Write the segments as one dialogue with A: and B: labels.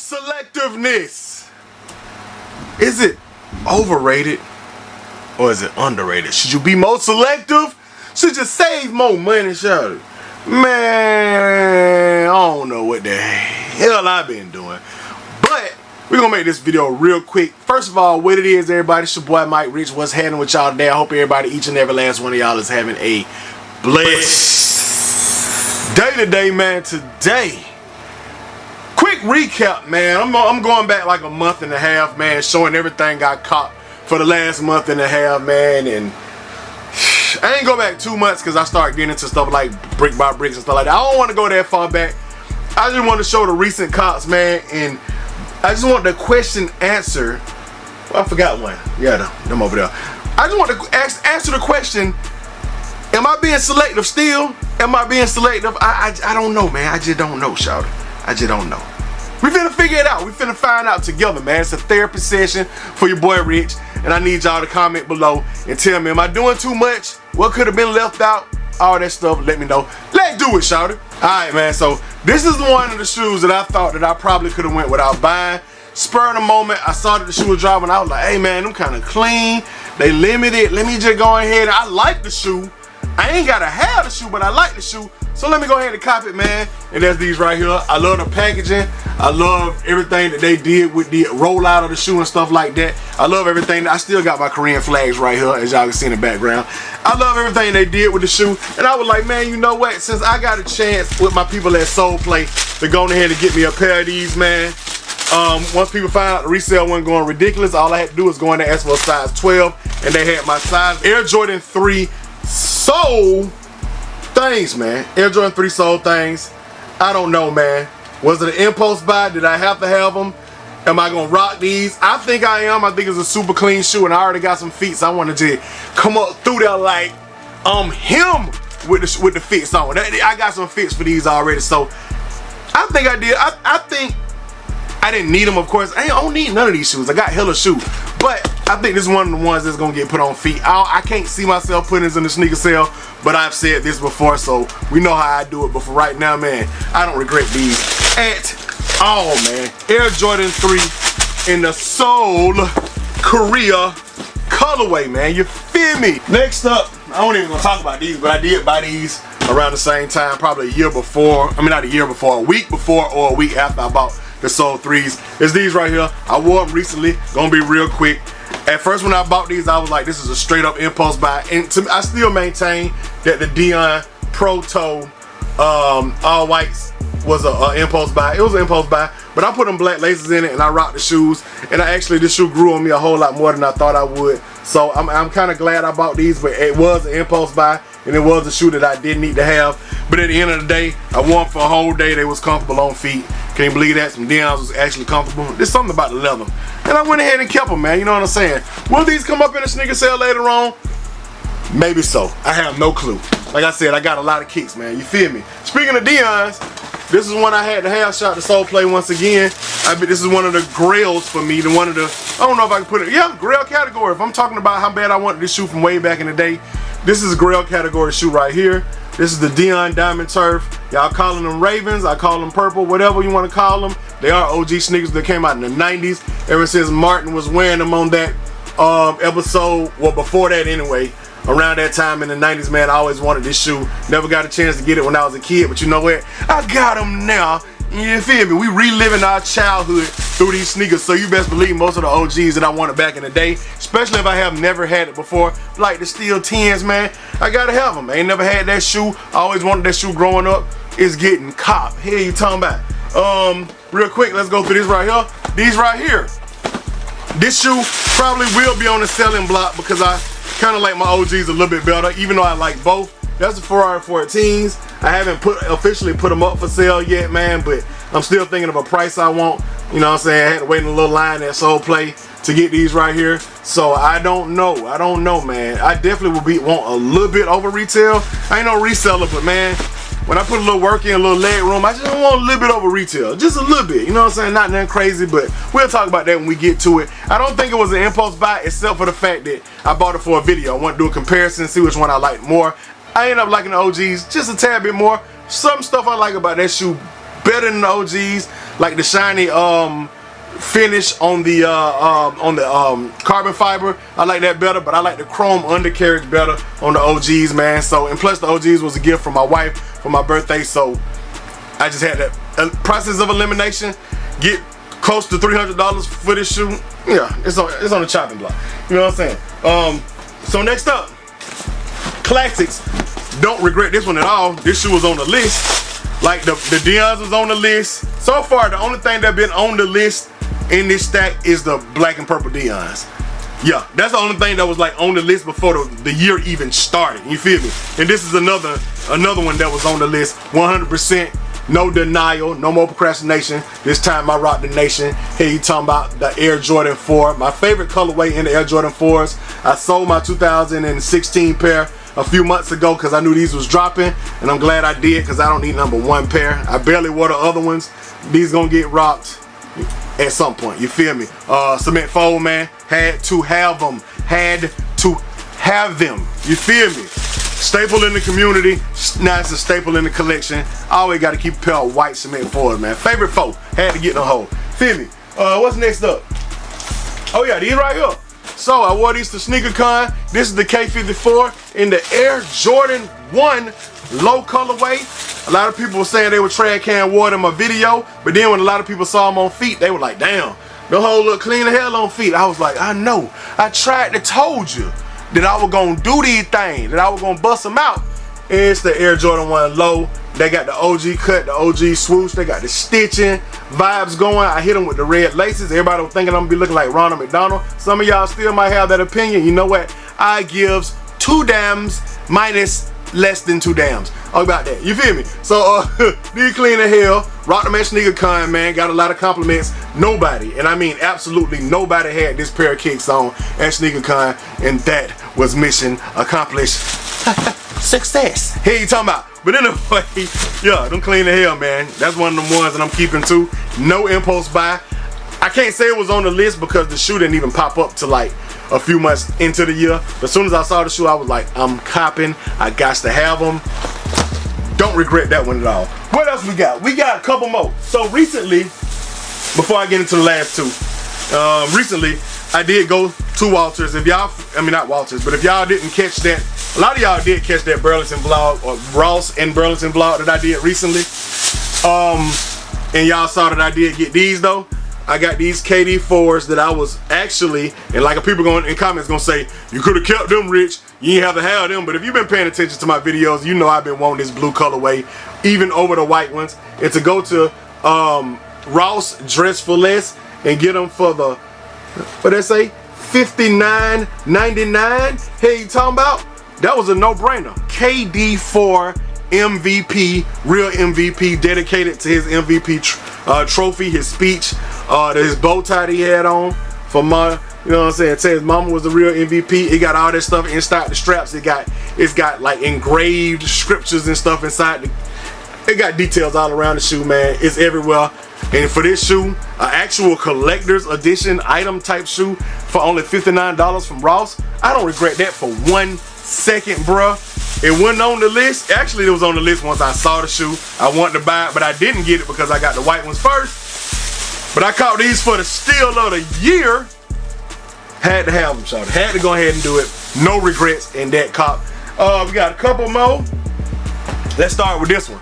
A: Selectiveness. Is it overrated or is it underrated? Should you be more selective? Should you save more money, shawty? Man, I don't know what the hell I've been doing. But we're gonna make this video real quick. First of all, what it is, everybody, it's your boy Mike Rich. What's happening with y'all today? I hope everybody, each and every last one of y'all is having a blessed day today, man. Today, quick recap, man. I'm going back like a month and a half, man, showing everything I caught for the last month and a half, man. And I ain't go back 2 months because I started getting into stuff like brick by bricks and stuff like that. I don't want to go that far back. I just want to show the recent cops, man, and I just want the question answer. Well, I forgot one. Yeah, them over there. I just want to answer the question. Am I being selective still? Am I being selective? I don't know, man. I just don't know, shawty. I just don't know. We finna figure it out. We finna find out together, man. It's a therapy session for your boy Rich, and I need y'all to comment below and tell me, am I doing too much? What could have been left out? All that stuff, let me know. Let's do it, shawty. Alright, man, so this is one of the shoes that I thought that I probably could have went without buying. Spur of the moment, I saw that the shoe was dropping. I was like, hey, man, them kind of clean. They limited. Let me just go ahead. I like the shoe. I ain't gotta have the shoe, but I like the shoe. So let me go ahead and cop it, man. And that's these right here. I love the packaging. I love everything that they did with the rollout of the shoe and stuff like that. I love everything. I still got my Korean flags right here, as y'all can see in the background. I love everything they did with the shoe. And I was like, man, you know what? Since I got a chance with my people at Soul Play to go ahead and get me a pair of these, man. Once people found out the resale wasn't going ridiculous, all I had to do was go in there and ask for a size 12. And they had my size Air Jordan 3 Soul things, man. Air Jordan 3 Soul things. I don't know, man. Was it an impulse buy? Did I have to have them? Am I gonna rock these? I think I am. I think it's a super clean shoe, and I already got some feet, so I wanted to come up through there like him with the fits on. I got some fits for these already, so I think I did. I think I didn't need them, of course. I don't need none of these shoes. I got hella shoe, but I think this is one of the ones that's gonna get put on feet. I can't see myself putting this in the sneaker sale, but I've said this before, so we know how I do it. But for right now, man, I don't regret these at all, man. Air Jordan 3 in the Seoul, Korea colorway, man. You feel me? Next up, I don't even gonna talk about these, but I did buy these around the same time, probably a year before. I mean, not a year before, a week before or a week after I bought the Soul 3s. It's these right here. I wore them recently. Gonna be real quick. At first, when I bought these, I was like, this is a straight up impulse buy. And to me, I still maintain that the Dion Proto all whites was an impulse buy. It was an impulse buy, but I put them black laces in it and I rocked the shoes. And this shoe grew on me a whole lot more than I thought I would. So I'm kind of glad I bought these, but it was an impulse buy and it was a shoe that I didn't need to have. But at the end of the day, I wore them for a whole day. They was comfortable on feet. Can't believe that. Some Dion's was actually comfortable. There's something about the leather. And I went ahead and kept them, man. You know what I'm saying? Will these come up in a sneaker sale later on? Maybe so. I have no clue. Like I said, I got a lot of kicks, man. You feel me? Speaking of Dion's, this is one I had to have. Shot the Soul Play once again. This is one of the grails for me. I don't know if I can put it. Yeah, grail category. If I'm talking about how bad I wanted this shoe from way back in the day, this is a grail category shoe right here. This is the Dion Diamond Turf. Y'all calling them Ravens, I call them purple, whatever you want to call them. They are OG sneakers that came out in the 90s. Ever since Martin was wearing them on that episode, well, before that anyway, around that time in the 90s, man, I always wanted this shoe. Never got a chance to get it when I was a kid, but you know what? I got them now. You feel me? We reliving our childhood through these sneakers, so you best believe most of the OGs that I wanted back in the day, especially if I have never had it before, like the Steel 10s, man, I gotta have them. I ain't never had that shoe. I always wanted that shoe growing up. It's getting cop. Here you talking about. Real quick, let's go through this right here. These right here. This shoe probably will be on the selling block because I kind of like my OGs a little bit better, even though I like both. That's the Ferrari 14s. I haven't officially put them up for sale yet, man, but I'm still thinking of a price I want. You know what I'm saying? I had to wait in a little line at Soul Play to get these right here. So I don't know. I don't know, man. I definitely want a little bit over retail. I ain't no reseller, but man, when I put a little work in, a little leg room, I just want a little bit over retail. Just a little bit. You know what I'm saying? Not nothing crazy, but we'll talk about that when we get to it. I don't think it was an impulse buy, except for the fact that I bought it for a video. I want to do a comparison, see which one I like more. I ended up liking the OGs just a tad bit more. Some stuff I like about that shoe better than the OGs. like the shiny finish on the carbon fiber. I like that better, but I like the chrome undercarriage better on the OGs, man. So, and plus the OGs was a gift from my wife for my birthday, so I just had that process of elimination. Get close to $300 for this shoe. Yeah, it's on the chopping block. You know what I'm saying? So next up, classics. Don't regret this one at all. This shoe was on the list. Like the Dion's was on the list. So far, the only thing that been on the list in this stack is the black and purple Dion's. Yeah, that's the only thing that was like on the list before the year even started. You feel me? And this is another one that was on the list. 100%. No denial, no more procrastination. This time I rocked the nation. Here you talking about the Air Jordan 4. My favorite colorway in the Air Jordan 4s. I sold my 2016 pair a few months ago because I knew these was dropping, and I'm glad I did because I don't need number one pair. I barely wore the other ones. These gonna get rocked at some point. You feel me? Cement fold, man. Had to have them. Had to have them. You feel me? Staple in the community, now it's a staple in the collection. I always got to keep a pair of white cement foils, man. Favorite four, had to get in the hole. Feel me? What's next up? Oh yeah, these right here. So I wore these to SneakerCon. This is the K54 in the Air Jordan 1 low colorway. A lot of people were saying they were trad can wore in my video, but then when a lot of people saw them on feet, they were like, damn, the whole look clean as hell on feet. I was like, I know. I tried to told you that I was gonna do these things, that I was gonna bust them out. And it's the Air Jordan 1 low. They got the OG cut, the OG swoosh. They got the stitching vibes going. I hit them with the red laces. Everybody was thinking I'm gonna be looking like Ronald McDonald. Some of y'all still might have that opinion. You know what? I gives 2 dams minus less than 2 dams. All about that. You feel me? So these clean as hell. Rock them at SneakerCon, man. Got a lot of compliments. Nobody, and I mean absolutely nobody, had this pair of kicks on at SneakerCon, and that was mission accomplished. Success. Here you talking about. But anyway, yeah, them clean as hell, man. That's one of them ones that I'm keeping too. No impulse buy. I can't say it was on the list because the shoe didn't even pop up to like a few months into the year. But as soon as I saw the shoe, I was like, I'm copping. I got to have them. Don't regret that one at all. What else we got? We got a couple more. So recently, before I get into the last two, recently I did go to Walters. If y'all, I mean not Walters, but if y'all didn't catch that, a lot of y'all did catch that Burlington vlog, or Ross and Burlington vlog that I did recently. And y'all saw that I did get these though. I got these KD4s that I was actually, and like people going in comments gonna say, you could have kept them, Rich. You ain't have to have them. But if you've been paying attention to my videos, you know I've been wanting this blue colorway, even over the white ones. And to go to Ross Dress for Less and get them for the, what they say, $59.99. Hey, you talking about? That was a no-brainer. KD4 MVP, real MVP, dedicated to his MVP trophy, his speech, his bow tie that he had on for my, you know what I'm saying, say his mama was the real MVP. It got all that stuff inside the straps. It's got like engraved scriptures and stuff inside. It got details all around the shoe, man. It's everywhere. And for this shoe, an actual collector's edition item type shoe for only $59 from Ross, I don't regret that for 1 second, bruh. It wasn't on the list. Actually, it was on the list once I saw the shoe. I wanted to buy it, but I didn't get it because I got the white ones first. But I caught these for the steal of the year. Had to have them, shawty. Had to go ahead and do it. No regrets in that cop. We got a couple more. Let's start with this one.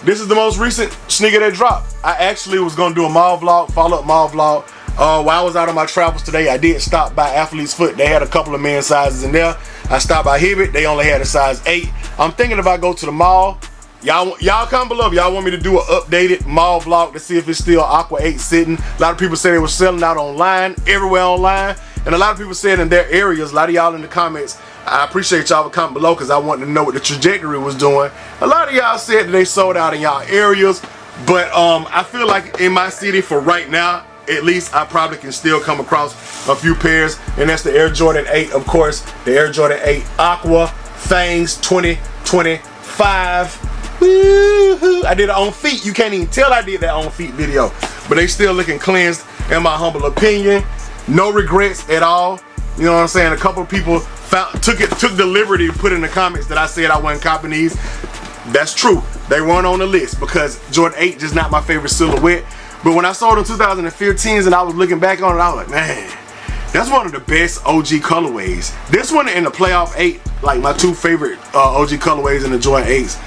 A: This is the most recent sneaker that dropped. I actually was gonna do a mall vlog, follow-up mall vlog. While I was out on my travels today, I did stop by Athlete's Foot. They had a couple of men's sizes in there. I stopped by Hibbett. They only had a size 8. I'm thinking if I go to the mall, y'all comment below if y'all want me to do an updated mall vlog to see if it's still Aqua 8 sitting. A lot of people said they were selling out online, everywhere online. And a lot of people said in their areas, a lot of y'all in the comments, I appreciate y'all for comment below because I wanted to know what the trajectory was doing. A lot of y'all said that they sold out in y'all areas, but I feel like in my city for right now, at least I probably can still come across a few pairs, and that's the Air Jordan 8, of course, the Air Jordan 8 Aqua Fangs 2025. Woo-hoo. I did it on feet. You can't even tell I did that on feet video, but they still looking cleansed in my humble opinion. No regrets at all. You know what I'm saying? A couple of people took the liberty to put in the comments that I said I wasn't copying these. That's true. They weren't on the list because Jordan 8 just not my favorite silhouette. But when I saw them 2015s and I was looking back on it, I was like, man, that's one of the best OG colorways. This one and the Playoff 8, like my two favorite OG colorways in the Jordan 8s.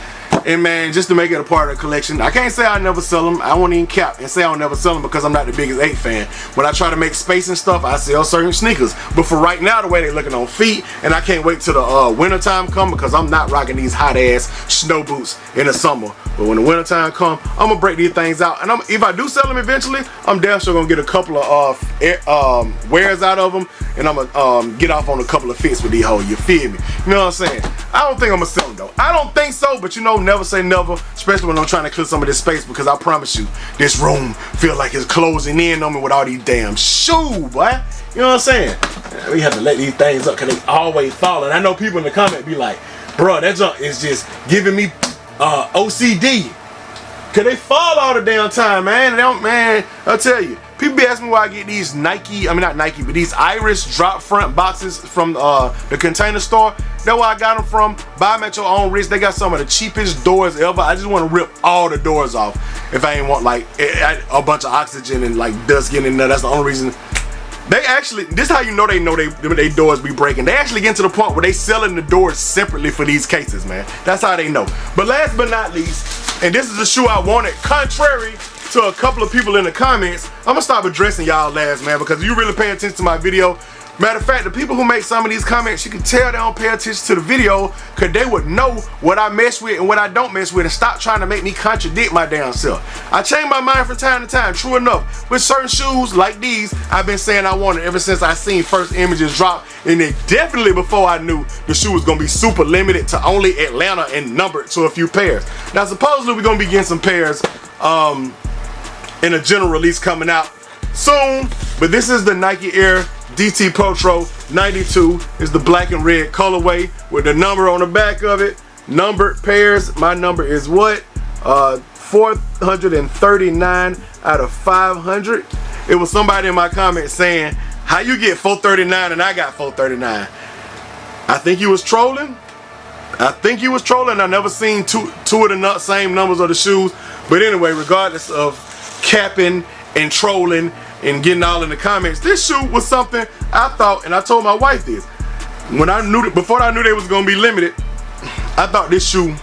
A: And man, just to make it a part of the collection, I can't say I never sell them. I won't even cap and say I'll never sell them because I'm not the biggest 8 fan. When I try to make space and stuff, I sell certain sneakers. But for right now, the way they're looking on feet, and I can't wait till the winter time come because I'm not rocking these hot ass snow boots in the summer. But when the winter time come, I'm gonna break these things out. And if I do sell them eventually, I'm damn sure gonna get a couple of wears out of them, and I'm gonna get off on a couple of fits with these hoes. You feel me? You know what I'm saying? I don't think I'm gonna sell them though. I don't think so, but you know, never say never, especially when I'm trying to clear some of this space, because I promise you, this room feel like it's closing in on me with all these damn shoes, boy. You know what I'm saying? We have to let these things up because they always fall. And I know people in the comment be like, bro, that junk is just giving me OCD. Cause they fall all the damn time, man. They don't, man, I'll tell you. People be asking me why I get these Nike, I mean not Nike, but these Iris drop front boxes from the Container Store. That's where I got them from. Buy them at your own risk. They got some of the cheapest doors ever. I just want to rip all the doors off if I ain't want like a bunch of oxygen and like dust getting in there. That's the only reason. They actually, this is how you know they doors be breaking. They actually get to the point where they selling the doors separately for these cases, man. That's how they know. But last but not least, and this is the shoe I wanted, contrary to a couple of people in the comments, I'm gonna stop addressing y'all last, man, because you really pay attention to my video. Matter of fact, the people who make some of these comments, you can tell they don't pay attention to the video because they would know what I mess with and what I don't mess with and stop trying to make me contradict my damn self. I change my mind from time to time, true enough. With certain shoes like these, I've been saying I wanted ever since I seen first images drop, and then definitely before I knew the shoe was going to be super limited to only Atlanta and numbered to a few pairs. Now supposedly we're going to be getting some pairs in a general release coming out soon, but this is the Nike Air DT Proto 92. Is the black and red colorway with the number on the back of it. Numbered pairs. My number is what? 439 out of 500. It was somebody in my comments saying, how you get 439 and I got 439? I think he was trolling. I never seen two of the same numbers of the shoes. But anyway, regardless of capping and trolling and getting all in the comments, this shoe was something I thought, and I told my wife this, when I knew that, before I knew they was gonna be limited, I thought this shoe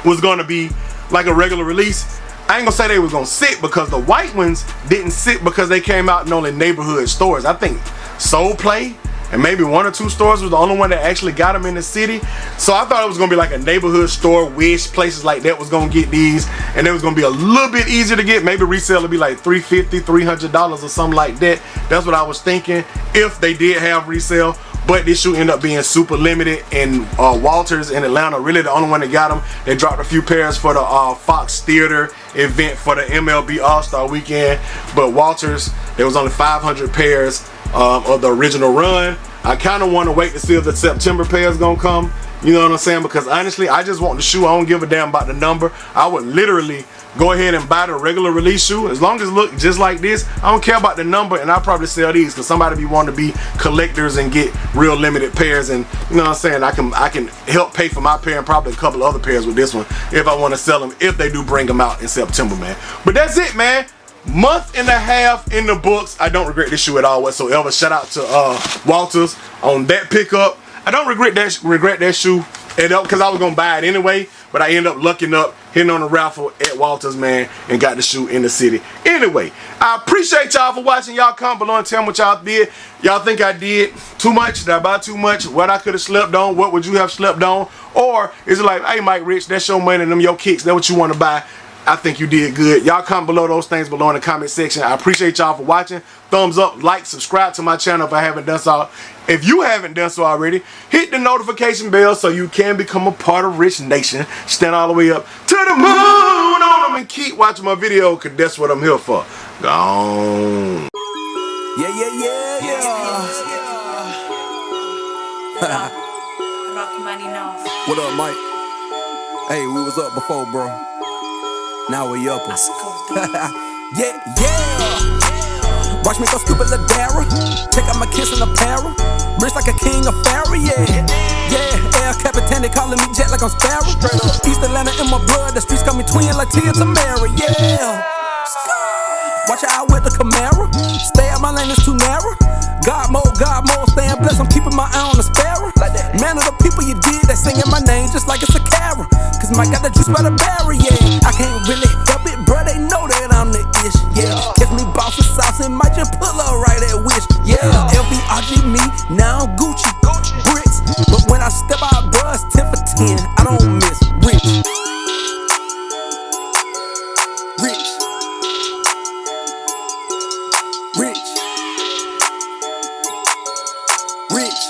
A: was gonna be like a regular release. I ain't gonna say they was gonna sit, because the white ones didn't sit because they came out in only neighborhood stores. I think Soul Play and maybe 1 or 2 stores was the only one that actually got them in the city. So I thought it was gonna be like a neighborhood store, Wish, places like that was gonna get these, and it was gonna be a little bit easier to get. Maybe resale would be like $350, $300 or something like that. That's what I was thinking if they did have resale. But this shoe ended up being super limited, and Walters in Atlanta, really the only one that got them. They dropped a few pairs for the Fox Theater event for the MLB All-Star Weekend, but Walters, there was only 500 pairs of the original run. I kind of want to wait to see if the September pairs gonna come. You know what I'm saying? Because honestly, I just want the shoe. I don't give a damn about the number. I would literally go ahead and buy the regular release shoe. As long as it look just like this, I don't care about the number, and I'll probably sell these because somebody be wanting to be collectors and get real limited pairs. And you know what I'm saying? I can help pay for my pair and probably a couple other pairs with this one if I want to sell them, if they do bring them out in September, man. But that's it, man. Month and a half in the books. I don't regret this shoe at all whatsoever. Shout out to Walters on that pickup. I don't regret that shoe because I was gonna buy it anyway, but I ended up lucking up, hitting on a raffle at Walters, man, and got the shoe in the city. Anyway, I appreciate y'all for watching. Y'all comment below and tell me what y'all did. Y'all think I did too much? Did I buy too much? What I could have slept on? What would you have slept on? Or is it like, hey Mike Rich, that's your money and them your kicks, that's what you want to buy? I think you did good. Y'all comment below those things below in the comment section. I appreciate y'all for watching. Thumbs up, like, subscribe to my channel if I haven't done so. If you haven't done so already, hit the notification bell so you can become a part of Rich Nation. Stand all the way up to the moon on them and keep watching my video, because that's what I'm here for. Gone.
B: Yeah. What up, Mike? Hey, we was up before, bro. Now we up. Yeah. Watch me go stupid Ladera. Take out my kiss in a para. Rich like a king of Ferrari, yeah. El Capitan. understand they calling me Jet like I'm Sparrow. East Atlanta in my blood, the streets got me twin like Tia Tamara, yeah. Watch out with the Camaro. Stay out my lane, it's too narrow. God mode, staying blessed, I'm keeping my eye on the sparrow. Man of the people you did, they singing my name just like it's a carol. Cause Mike got the juice by the berry, yeah. I can't really help it, bruh, they know that I'm the ish, yeah. Catch me bossing sauce and might just pull up right at Wish, yeah. LVRG me, now I'm Gucci, bricks. But when I step out, bruh, it's 10 for 10, I don't miss. Rich, rich, rich, rich,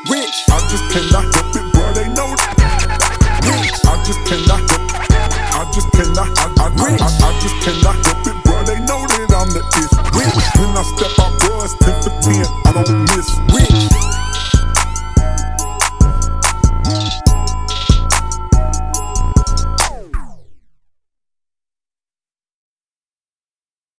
B: rich.
C: I just cannot help it, bro, they know that.
B: Rich.
C: I just cannot help it. I just cannot